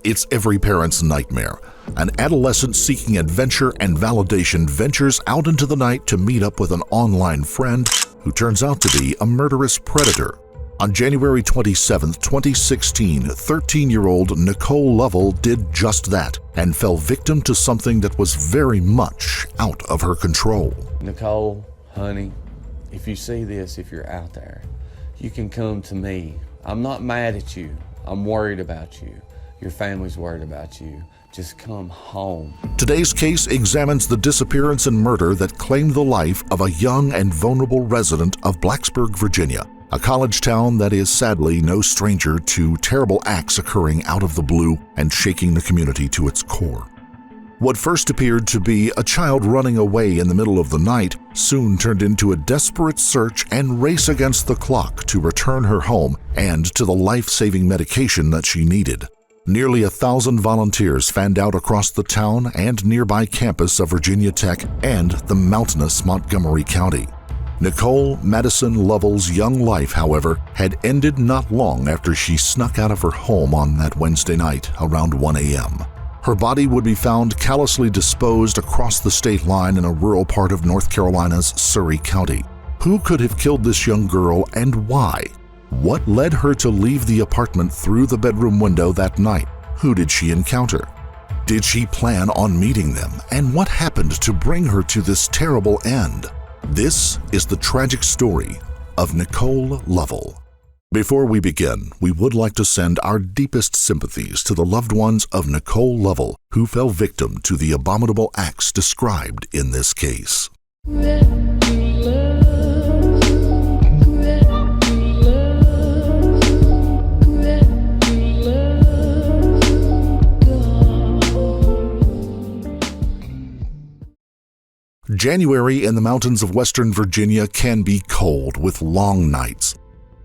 It's every parent's nightmare. An adolescent seeking adventure and validation ventures out into the night to meet up with an online friend who turns out to be a murderous predator. On January 27, 2016, 13-year-old Nicole Lovell did just that and fell victim to something that was very much out of her control. Nicole, honey, if you see this, if you're out there, you can come to me. I'm not mad at you. I'm worried about you. Your family's worried about you. Just come home. Today's case examines the disappearance and murder that claimed the life of a young and vulnerable resident of Blacksburg, Virginia, a college town that is sadly no stranger to terrible acts occurring out of the blue and shaking the community to its core. What first appeared to be a child running away in the middle of the night soon turned into a desperate search and race against the clock to return her home and to the life-saving medication that she needed. Nearly 1,000 volunteers fanned out across the town and nearby campus of Virginia Tech and the mountainous Montgomery County. Nicole Madison Lovell's young life, however, had ended not long after she snuck out of her home on that Wednesday night around 1 a.m. Her body would be found callously disposed across the state line in a rural part of North Carolina's Surry County. Who could have killed this young girl and why? What led her to leave the apartment through the bedroom window that night? Who did she encounter? Did she plan on meeting them? And what happened to bring her to this terrible end? This is the tragic story of Nicole Lovell. Before we begin, we would like to send our deepest sympathies to the loved ones of Nicole Lovell, who fell victim to the abominable acts described in this case. January in the mountains of western Virginia can be cold with long nights.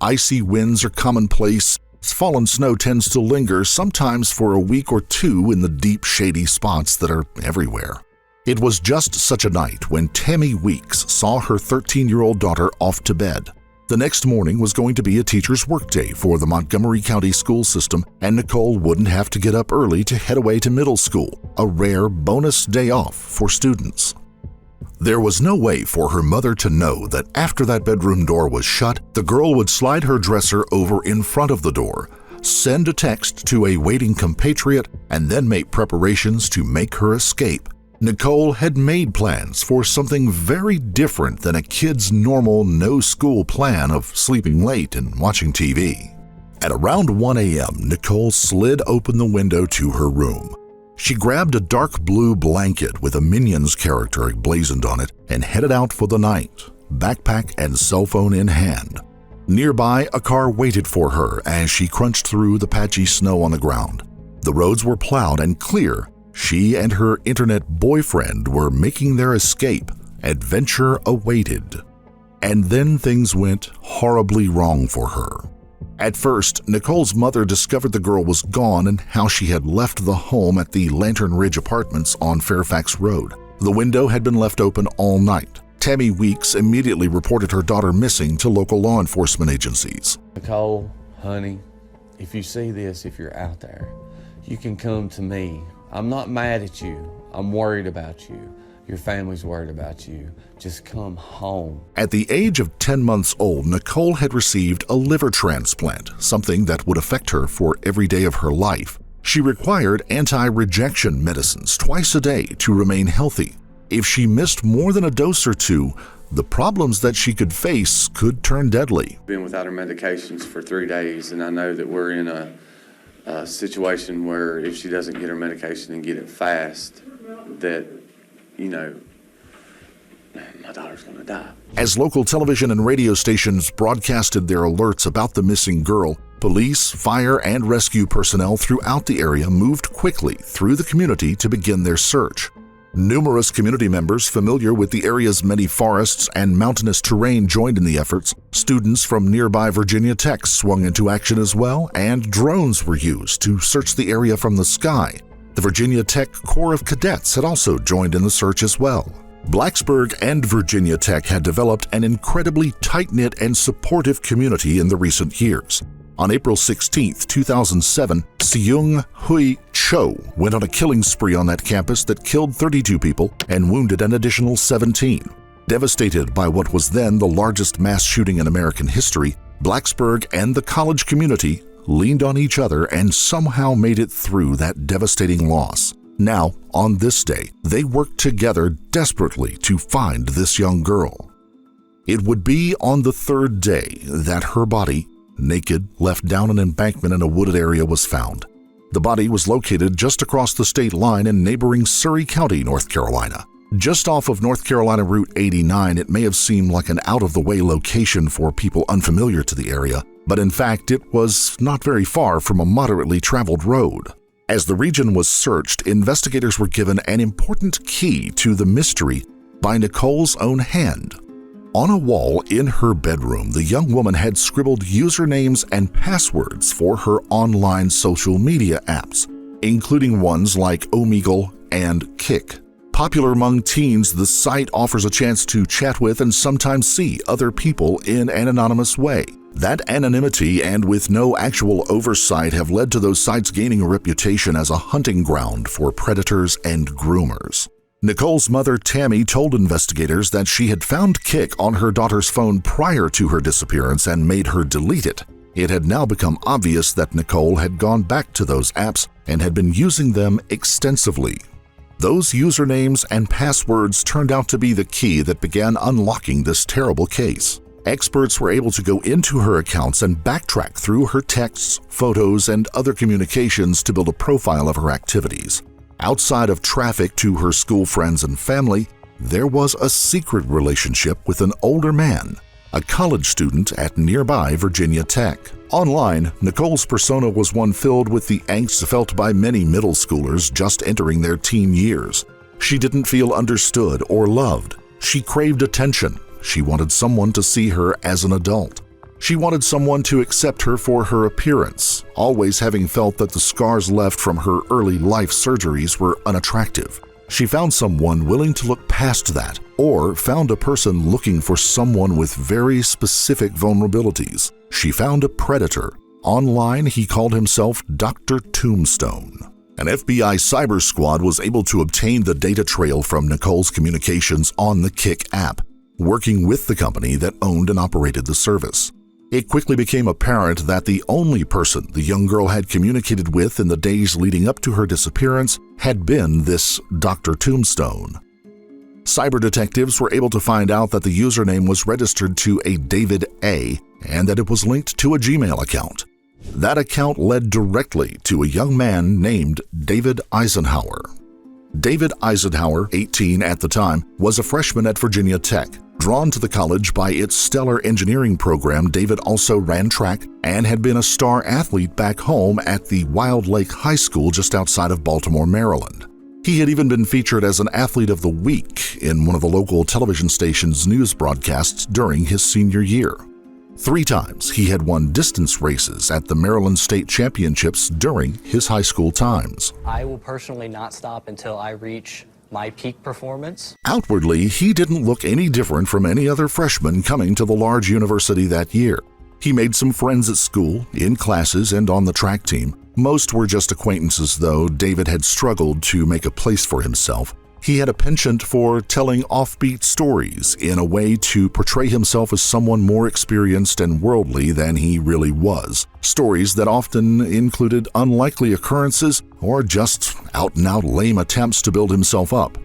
Icy winds are commonplace. Fallen snow tends to linger, sometimes for a week or two in the deep, shady spots that are everywhere. It was just such a night when Tammy Weeks saw her 13-year-old daughter off to bed. The next morning was going to be a teacher's workday for the Montgomery County school system, and Nicole wouldn't have to get up early to head away to middle school, a rare bonus day off for students. There was no way for her mother to know that after that bedroom door was shut, the girl would slide her dresser over in front of the door, send a text to a waiting compatriot, and then make preparations to make her escape. Nicole had made plans for something very different than a kid's normal no-school plan of sleeping late and watching TV. At around 1 a.m., Nicole slid open the window to her room. She grabbed a dark blue blanket with a Minions character emblazoned on it and headed out for the night, backpack and cell phone in hand. Nearby, a car waited for her as she crunched through the patchy snow on the ground. The roads were plowed and clear. She and her internet boyfriend were making their escape. Adventure awaited. And then things went horribly wrong for her. At first, Nicole's mother discovered the girl was gone and how she had left the home at the Lantern Ridge Apartments on Fairfax Road. The window had been left open all night. Tammy Weeks immediately reported her daughter missing to local law enforcement agencies. Nicole, honey, if you see this, if you're out there, you can come to me. I'm not mad at you. I'm worried about you. Your family's worried about you. Just come home. At the age of 10 months old, Nicole had received a liver transplant, something that would affect her for every day of her life. She required anti-rejection medicines twice a day to remain healthy. If she missed more than a dose or two, the problems that she could face could turn deadly. Been without her medications for 3 days, and I know that we're in a situation where if she doesn't get her medication and get it fast, that my daughter's going to die. As local television and radio stations broadcasted their alerts about the missing girl, police, fire, and rescue personnel throughout the area moved quickly through the community to begin their search. Numerous community members familiar with the area's many forests and mountainous terrain joined in the efforts. Students from nearby Virginia Tech swung into action as well, and drones were used to search the area from the sky. The Virginia Tech Corps of Cadets had also joined in the search as well. Blacksburg and Virginia Tech had developed an incredibly tight-knit and supportive community in the recent years. On April 16, 2007, Seung Hui Cho went on a killing spree on that campus that killed 32 people and wounded an additional 17. Devastated by what was then the largest mass shooting in American history, Blacksburg and the college community leaned on each other and somehow made it through that devastating loss. Now, on this day, they worked together desperately to find this young girl. It would be on the third day that her body, naked, left down an embankment in a wooded area, was found. The body was located just across the state line in neighboring Surry County, North Carolina. Just off of North Carolina Route 89, it may have seemed like an out-of-the-way location for people unfamiliar to the area, but in fact it was not very far from a moderately traveled road. As the region was searched, investigators were given an important key to the mystery by Nicole's own hand. On a wall in her bedroom, the young woman had scribbled usernames and passwords for her online social media apps, including ones like Omegle and Kik. Popular among teens, the site offers a chance to chat with and sometimes see other people in an anonymous way. That anonymity and with no actual oversight have led to those sites gaining a reputation as a hunting ground for predators and groomers. Nicole's mother, Tammy, told investigators that she had found Kik on her daughter's phone prior to her disappearance and made her delete it. It had now become obvious that Nicole had gone back to those apps and had been using them extensively. Those usernames and passwords turned out to be the key that began unlocking this terrible case. Experts were able to go into her accounts and backtrack through her texts, photos, and other communications to build a profile of her activities. Outside of traffic to her school friends and family, there was a secret relationship with an older man, a college student at nearby Virginia Tech. Online, Nicole's persona was one filled with the angst felt by many middle schoolers just entering their teen years. She didn't feel understood or loved. She craved attention. She wanted someone to see her as an adult. She wanted someone to accept her for her appearance, always having felt that the scars left from her early life surgeries were unattractive. She found someone willing to look past that, or found a person looking for someone with very specific vulnerabilities. She found a predator. Online, he called himself Dr. Tombstone. An FBI cyber squad was able to obtain the data trail from Nicole's communications on the Kik app, working with the company that owned and operated the service. It quickly became apparent that the only person the young girl had communicated with in the days leading up to her disappearance had been this Dr. Tombstone. Cyber detectives were able to find out that the username was registered to a David A. and that it was linked to a Gmail account. That account led directly to a young man named David Eisenhower. David Eisenhower, 18 at the time, was a freshman at Virginia Tech. Drawn to the college by its stellar engineering program, David also ran track and had been a star athlete back home at the Wild Lake High School just outside of Baltimore, Maryland. He had even been featured as an Athlete of the Week in one of the local television station's news broadcasts during his senior year. 3 times he had won distance races at the Maryland State Championships during his high school times. I will personally not stop until I reach my peak performance. Outwardly, he didn't look any different from any other freshman coming to the large university that year. He made some friends at school, in classes, and on the track team. Most were just acquaintances, though David had struggled to make a place for himself. He had a penchant for telling offbeat stories in a way to portray himself as someone more experienced and worldly than he really was. Stories that often included unlikely occurrences or just out-and-out lame attempts to build himself up.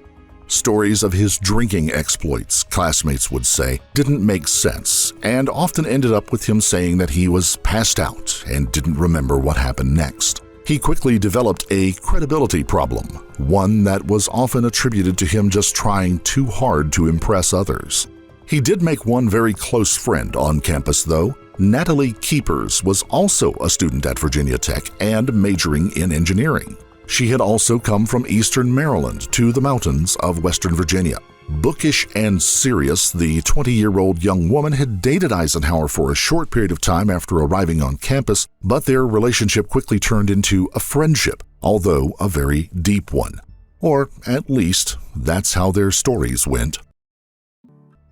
Stories of his drinking exploits, classmates would say, didn't make sense and often ended up with him saying that he was passed out and didn't remember what happened next. He quickly developed a credibility problem, one that was often attributed to him just trying too hard to impress others. He did make one very close friend on campus, though. Natalie Keepers was also a student at Virginia Tech and majoring in engineering. She had also come from eastern Maryland to the mountains of Western Virginia. Bookish and serious, the 20-year-old young woman had dated Eisenhower for a short period of time after arriving on campus, but their relationship quickly turned into a friendship, although a very deep one. Or at least, that's how their stories went.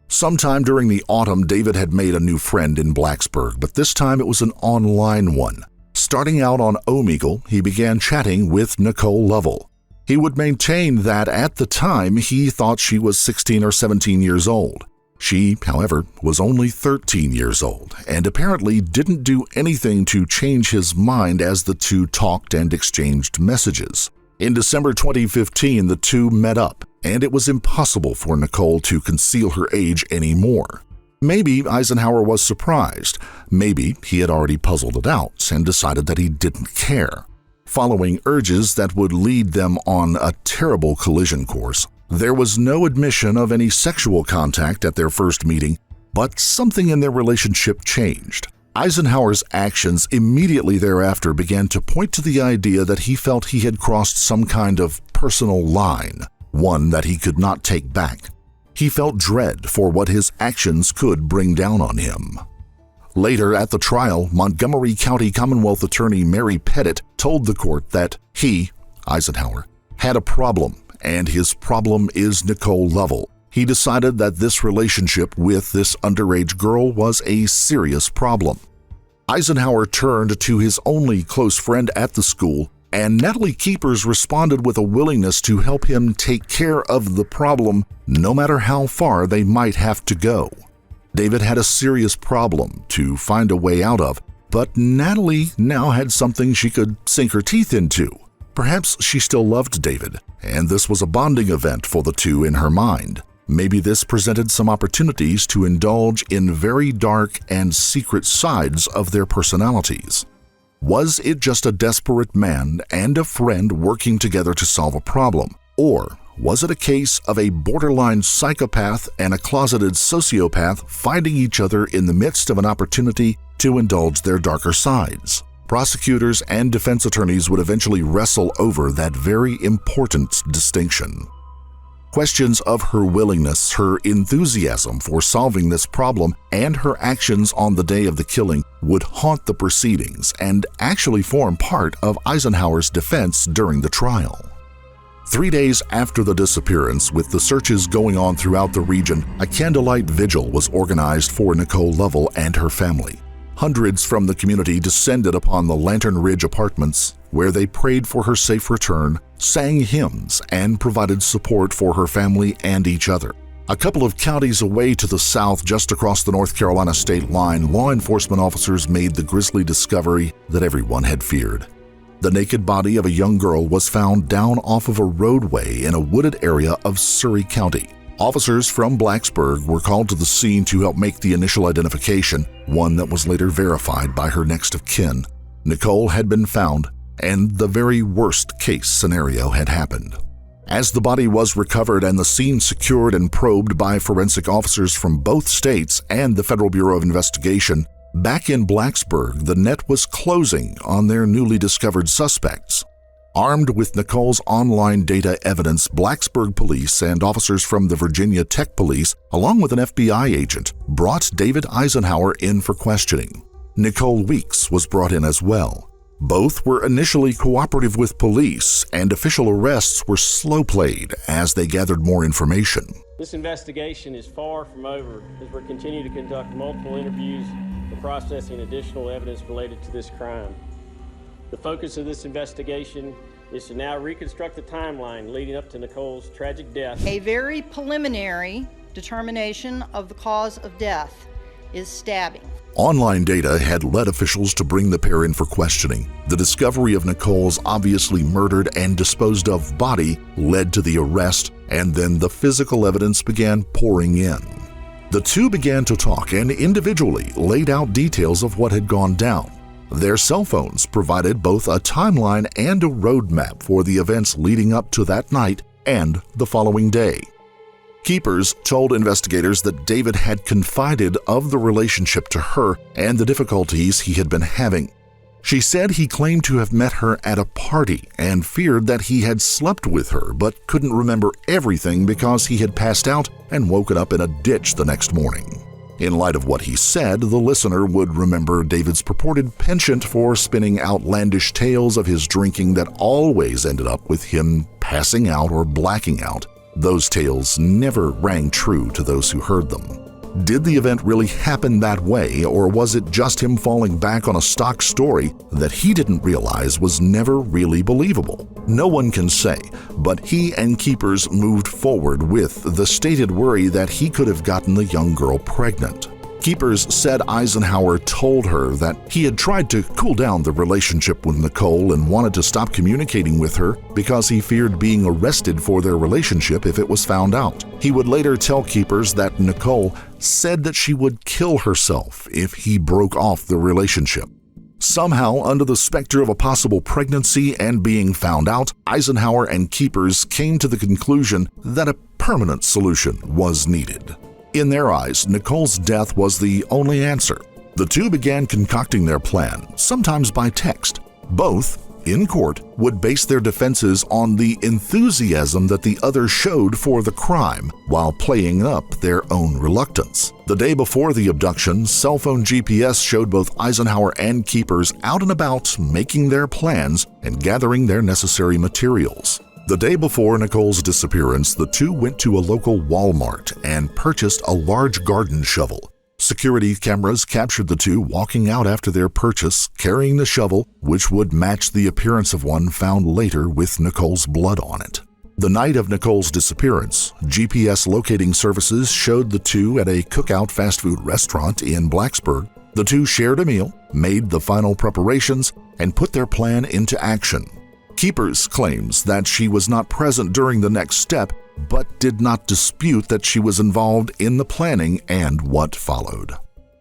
Sometime during the autumn, David had made a new friend in Blacksburg, but this time it was an online one. starting out on Omegle, he began chatting with Nicole Lovell. He would maintain that at the time he thought she was 16 or 17 years old. She, however, was only 13 years old and apparently didn't do anything to change his mind as the two talked and exchanged messages. In December 2015, the two met up, and it was impossible for Nicole to conceal her age anymore. Maybe Eisenhower was surprised. Maybe he had already puzzled it out and decided that he didn't care. Following urges that would lead them on a terrible collision course, there was no admission of any sexual contact at their first meeting, but something in their relationship changed. Eisenhower's actions immediately thereafter began to point to the idea that he felt he had crossed some kind of personal line, one that he could not take back. He felt dread for what his actions could bring down on him. Later at the trial, Montgomery County Commonwealth Attorney Mary Pettit told the court that he, Eisenhower, had a problem, and his problem is Nicole Lovell. He decided that this relationship with this underage girl was a serious problem. Eisenhower turned to his only close friend at the school, and Natalie Keepers responded with a willingness to help him take care of the problem, no matter how far they might have to go. David had a serious problem to find a way out of, but Natalie now had something she could sink her teeth into. Perhaps she still loved David, and this was a bonding event for the two in her mind. Maybe this presented some opportunities to indulge in very dark and secret sides of their personalities. Was it just a desperate man and a friend working together to solve a problem? Or was it a case of a borderline psychopath and a closeted sociopath finding each other in the midst of an opportunity to indulge their darker sides? Prosecutors and defense attorneys would eventually wrestle over that very important distinction. Questions of her willingness, her enthusiasm for solving this problem, and her actions on the day of the killing would haunt the proceedings and actually form part of Eisenhower's defense during the trial. 3 days after the disappearance, with the searches going on throughout the region, a candlelight vigil was organized for Nicole Lovell and her family. Hundreds from the community descended upon the Lantern Ridge apartments, where they prayed for her safe return, sang hymns, and provided support for her family and each other. A couple of counties away to the south, just across the North Carolina state line, law enforcement officers made the grisly discovery that everyone had feared. The naked body of a young girl was found down off of a roadway in a wooded area of Surry County. Officers from Blacksburg were called to the scene to help make the initial identification, one that was later verified by her next of kin. Nicole had been found, and the very worst case scenario had happened. As the body was recovered and the scene secured and probed by forensic officers from both states and the Federal Bureau of Investigation, back in Blacksburg, the net was closing on their newly discovered suspects. Armed with Nicole's online data evidence, Blacksburg police and officers from the Virginia Tech Police, along with an FBI agent, brought David Eisenhower in for questioning. Nicole Weeks was brought in as well. Both were initially cooperative with police, and official arrests were slow-played as they gathered more information. This investigation is far from over as we continue to conduct multiple interviews and processing additional evidence related to this crime. The focus of this investigation is to now reconstruct the timeline leading up to Nicole's tragic death. A very preliminary determination of the cause of death is stabbing. Online data had led officials to bring the pair in for questioning. The discovery of Nicole's obviously murdered and disposed of body led to the arrest, and then the physical evidence began pouring in. The two began to talk and individually laid out details of what had gone down. Their cell phones provided both a timeline and a roadmap for the events leading up to that night and the following day. Keepers told investigators that David had confided of the relationship to her and the difficulties he had been having. She said he claimed to have met her at a party and feared that he had slept with her but couldn't remember everything because he had passed out and woken up in a ditch the next morning. In light of what he said, the listener would remember David's purported penchant for spinning outlandish tales of his drinking that always ended up with him passing out or blacking out. Those tales never rang true to those who heard them. Did the event really happen that way, or was it just him falling back on a stock story that he didn't realize was never really believable? No one can say, but he and keepers moved forward with the stated worry that he could have gotten the young girl pregnant. Keepers said Eisenhower told her that he had tried to cool down the relationship with Nicole and wanted to stop communicating with her because he feared being arrested for their relationship if it was found out. He would later tell keepers that Nicole said that she would kill herself if he broke off the relationship. Somehow, under the specter of a possible pregnancy and being found out, Eisenhower and keepers came to the conclusion that a permanent solution was needed. In their eyes, Nicole's death was the only answer. The two began concocting their plan, sometimes by text. Both, in court, would base their defenses on the enthusiasm that the other showed for the crime, while playing up their own reluctance. The day before the abduction, cell phone GPS showed both Eisenhower and keepers out and about making their plans and gathering their necessary materials. The day before Nicole's disappearance, the two went to a local Walmart and purchased a large garden shovel. Security cameras captured the two walking out after their purchase, carrying the shovel, which would match the appearance of one found later with Nicole's blood on it. The night of Nicole's disappearance, GPS locating services showed the two at a cookout fast food restaurant in Blacksburg. The two shared a meal, made the final preparations, and put their plan into action. Keepers claims that she was not present during the next step, but did not dispute that she was involved in the planning and what followed.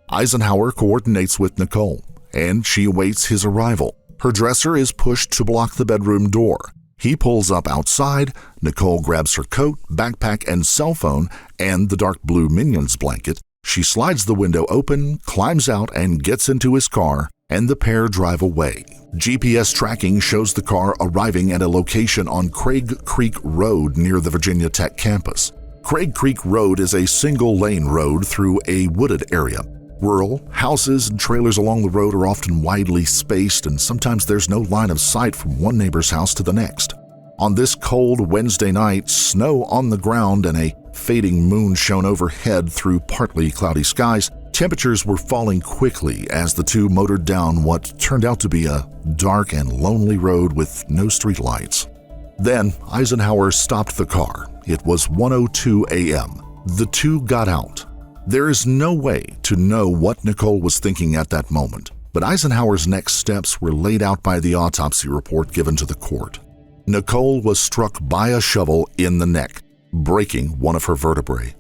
Eisenhower coordinates with Nicole, and she awaits his arrival. Her dresser is pushed to block the bedroom door. He pulls up outside. Nicole grabs her coat, backpack, and cell phone, and the dark blue Minions blanket. She slides the window open, climbs out, and gets into his car, and the pair drive away. GPS tracking shows the car arriving at a location on Craig Creek Road near the Virginia Tech campus. Craig Creek Road is a single-lane road through a wooded area. Rural houses and trailers along the road are often widely spaced, and sometimes there's no line of sight from one neighbor's house to the next. On this cold Wednesday night, snow on the ground and a fading moon shone overhead through partly cloudy skies. Temperatures were falling quickly as the two motored down what turned out to be a dark and lonely road with no street lights. Then Eisenhower stopped the car. It was 1:02 a.m. The two got out. There is no way to know what Nicole was thinking at that moment, but Eisenhower's next steps were laid out by the autopsy report given to the court. Nicole was struck by a shovel in the neck, breaking one of her vertebrae.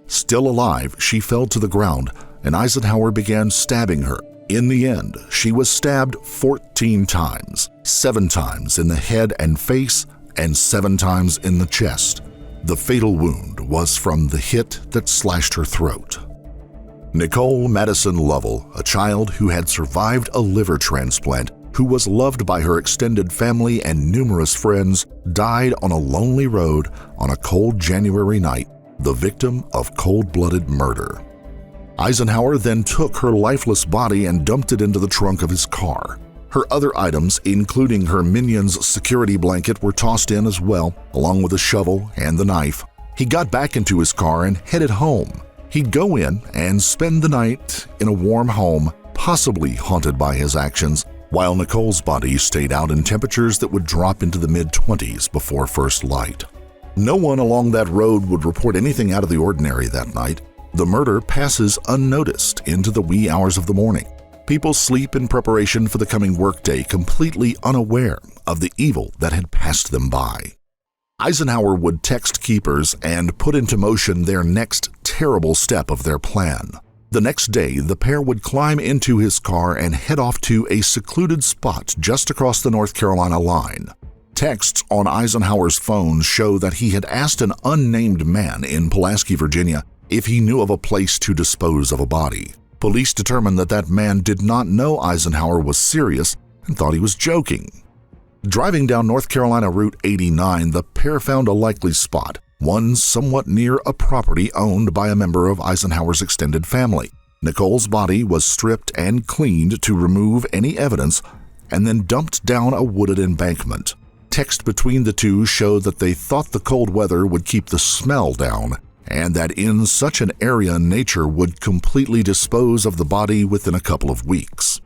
Still alive, she fell to the ground, and Eisenhower began stabbing her. In the end, she was stabbed 14 times, 7 times in the head and face, and 7 times in the chest. The fatal wound was from the hit that slashed her throat. Nicole Madison Lovell, a child who had survived a liver transplant, who was loved by her extended family and numerous friends, died on a lonely road on a cold January night, the victim of cold-blooded murder. Eisenhower then took her lifeless body and dumped it into the trunk of his car. Her other items, including her Minion's security blanket, were tossed in as well, along with a shovel and the knife. He got back into his car and headed home. He'd go in and spend the night in a warm home, possibly haunted by his actions, while Nicole's body stayed out in temperatures that would drop into the mid-20s before first light. No one along that road would report anything out of the ordinary that night. The murder passes unnoticed into the wee hours of the morning. People sleep in preparation for the coming workday, completely unaware of the evil that had passed them by. Eisenhower would text keepers and put into motion their next terrible step of their plan. The next day, the pair would climb into his car and head off to a secluded spot just across the North Carolina line. Texts on Eisenhower's phone show that he had asked an unnamed man in Pulaski, Virginia, if he knew of a place to dispose of a body. Police determined that that man did not know Eisenhower was serious and thought he was joking. Driving down North Carolina Route 89, the pair found a likely spot, one somewhat near a property owned by a member of Eisenhower's extended family. Nicole's body was stripped and cleaned to remove any evidence and then dumped down a wooded embankment. Text between the two showed that they thought the cold weather would keep the smell down and that in such an area nature would completely dispose of the body within a couple of weeks.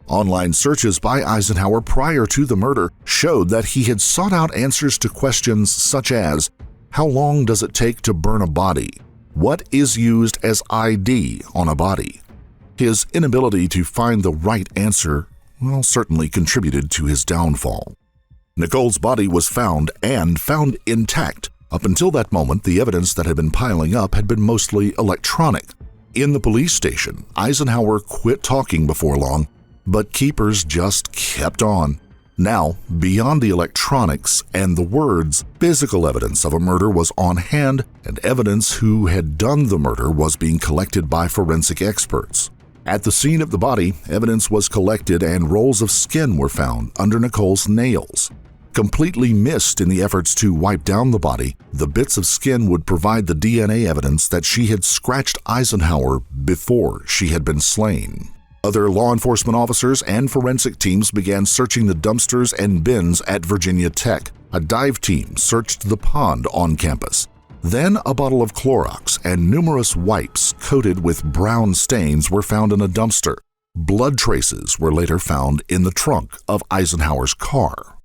Online searches by Eisenhower prior to the murder showed that he had sought out answers to questions such as, how long does it take to burn a body? What is used as ID on a body? His inability to find the right answer, certainly contributed to his downfall. Nicole's body was found intact. Up until that moment, the evidence that had been piling up had been mostly electronic. In the police station, Eisenhower quit talking before long, but keepers just kept on. Now, beyond the electronics and the words, physical evidence of a murder was on hand, and evidence who had done the murder was being collected by forensic experts. At the scene of the body, evidence was collected and rolls of skin were found under Nicole's nails. Completely missed in the efforts to wipe down the body, the bits of skin would provide the DNA evidence that she had scratched Eisenhower before she had been slain. Other law enforcement officers and forensic teams began searching the dumpsters and bins at Virginia Tech. A dive team searched the pond on campus. Then a bottle of Clorox and numerous wipes coated with brown stains were found in a dumpster. Blood traces were later found in the trunk of Eisenhower's car.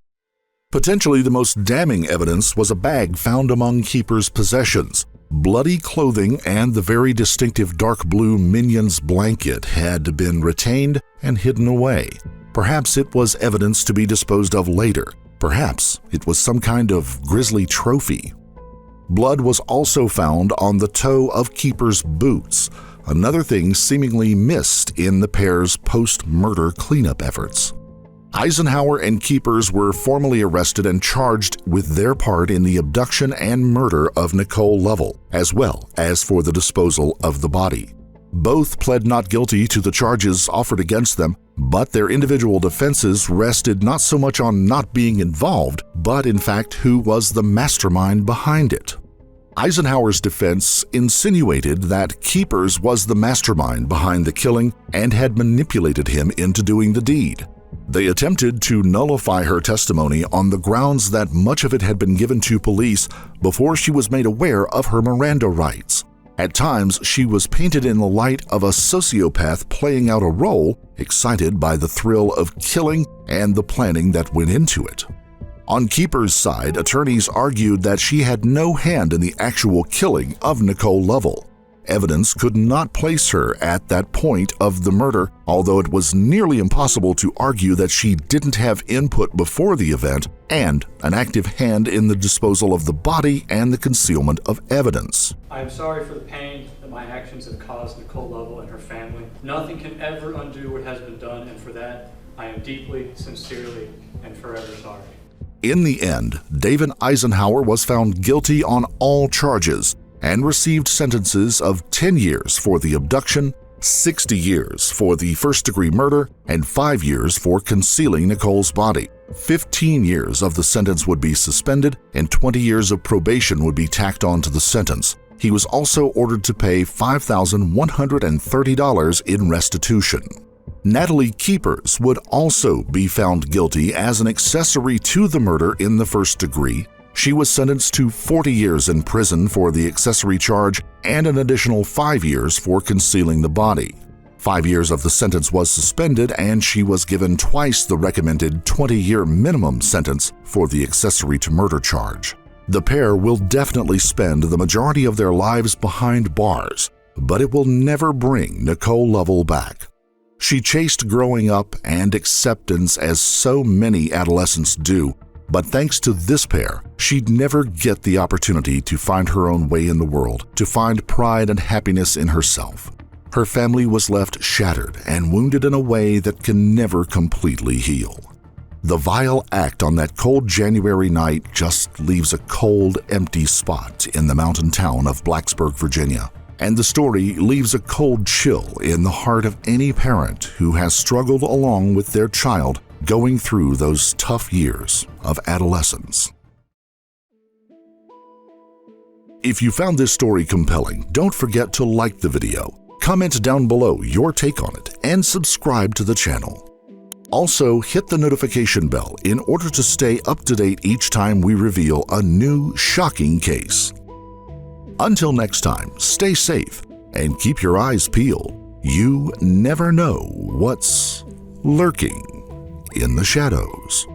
Potentially the most damning evidence was a bag found among Keeper's possessions. Bloody clothing and the very distinctive dark blue Minions blanket had been retained and hidden away. Perhaps it was evidence to be disposed of later. Perhaps it was some kind of grisly trophy. Blood was also found on the toe of Keeper's boots, another thing seemingly missed in the pair's post-murder cleanup efforts. Eisenhower and Keepers were formally arrested and charged with their part in the abduction and murder of Nicole Lovell, as well as for the disposal of the body. Both pled not guilty to the charges offered against them, but their individual defenses rested not so much on not being involved, but in fact who was the mastermind behind it. Eisenhower's defense insinuated that Keepers was the mastermind behind the killing and had manipulated him into doing the deed. They attempted to nullify her testimony on the grounds that much of it had been given to police before she was made aware of her Miranda rights. At times, she was painted in the light of a sociopath playing out a role, excited by the thrill of killing and the planning that went into it. On Keeper's side, attorneys argued that she had no hand in the actual killing of Nicole Lovell. Evidence could not place her at that point of the murder, although it was nearly impossible to argue that she didn't have input before the event and an active hand in the disposal of the body and the concealment of evidence. I am sorry for the pain that my actions have caused Nicole Lovell and her family. Nothing can ever undo what has been done, and for that, I am deeply, sincerely, and forever sorry. In the end, David Eisenhower was found guilty on all charges and received sentences of 10 years for the abduction, 60 years for the first-degree murder, and 5 years for concealing Nicole's body. 15 years of the sentence would be suspended, and 20 years of probation would be tacked on to the sentence. He was also ordered to pay $5,130 in restitution. Natalie Keepers would also be found guilty as an accessory to the murder in the first degree. She was sentenced to 40 years in prison for the accessory charge and an additional 5 years for concealing the body. 5 years of the sentence was suspended, and she was given twice the recommended 20-year minimum sentence for the accessory to murder charge. The pair will definitely spend the majority of their lives behind bars, but it will never bring Nicole Lovell back. She chased growing up and acceptance as so many adolescents do, but thanks to this pair, she'd never get the opportunity to find her own way in the world, to find pride and happiness in herself. Her family was left shattered and wounded in a way that can never completely heal. The vile act on that cold January night just leaves a cold, empty spot in the mountain town of Blacksburg, Virginia. And the story leaves a cold chill in the heart of any parent who has struggled along with their child going through those tough years of adolescence. If you found this story compelling, don't forget to like the video, comment down below your take on it, and subscribe to the channel. Also, hit the notification bell in order to stay up to date each time we reveal a new shocking case. Until next time, stay safe and keep your eyes peeled. You never know what's lurking in the shadows.